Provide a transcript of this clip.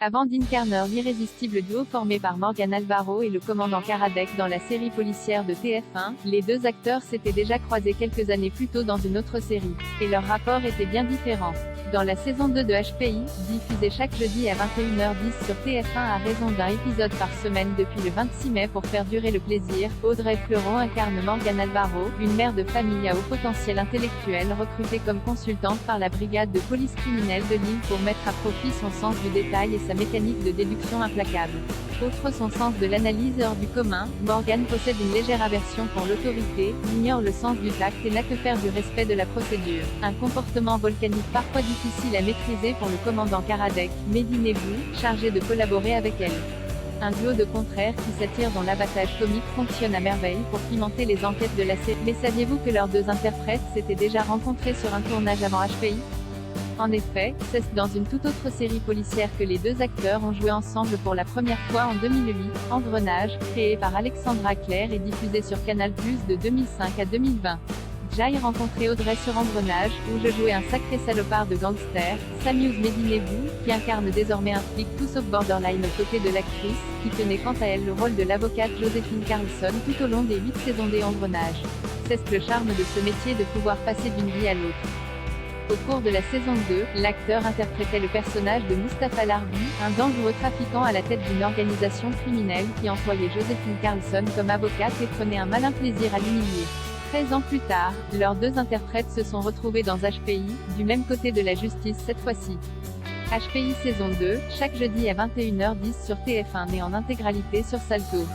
Amandine Carner, l'irrésistible duo formé par Morgan Alvaro et le commandant Karadec dans la série policière de TF1, les deux acteurs s'étaient déjà croisés quelques années plus tôt dans une autre série. Et leur rapport était bien différent. Dans la saison 2 de HPI, diffusée chaque jeudi à 21h10 sur TF1 à raison d'un épisode par semaine depuis le 26 mai pour faire durer le plaisir, Audrey Fleurot incarne Morgan Alvaro, une mère de famille à haut potentiel intellectuel recrutée comme consultante par la brigade de police criminelle de Lille pour mettre à profit son sens du détail et sa mécanique de déduction implacable. Outre son sens de l'analyse hors du commun, Morgan possède une légère aversion pour l'autorité, ignore le sens du tact et n'a que faire du respect de la procédure. Un comportement volcanique parfois difficile à maîtriser pour le commandant Karadec, Mehdi Nebou, chargé de collaborer avec elle. Un duo de contraires qui s'attirent dont l'abattage comique fonctionne à merveille pour pimenter les enquêtes de la série. Mais saviez-vous que leurs deux interprètes s'étaient déjà rencontrés sur un tournage avant HPI ? En effet, c'est dans une toute autre série policière que les deux acteurs ont joué ensemble pour la première fois en 2008, Engrenage, créé par Alexandra Claire et diffusé sur Canal+ de 2005 à 2020. J'ai rencontré Audrey sur Engrenage, où je jouais un sacré salopard de gangster, s'amuse Mehdi Nebou, qui incarne désormais un flic tout sauf borderline aux côtés de l'actrice, qui tenait quant à elle le rôle de l'avocate Joséphine Carlson tout au long des 8 saisons des Engrenages. C'est le charme de ce métier de pouvoir passer d'une vie à l'autre. Au cours de la saison 2, l'acteur interprétait le personnage de Mustapha Larbi, un dangereux trafiquant à la tête d'une organisation criminelle qui employait Joséphine Carlson comme avocate et prenait un malin plaisir à l'humilier. 13 ans plus tard, leurs deux interprètes se sont retrouvés dans HPI, du même côté de la justice cette fois-ci. HPI saison 2, chaque jeudi à 21h10 sur TF1 et en intégralité sur Salto.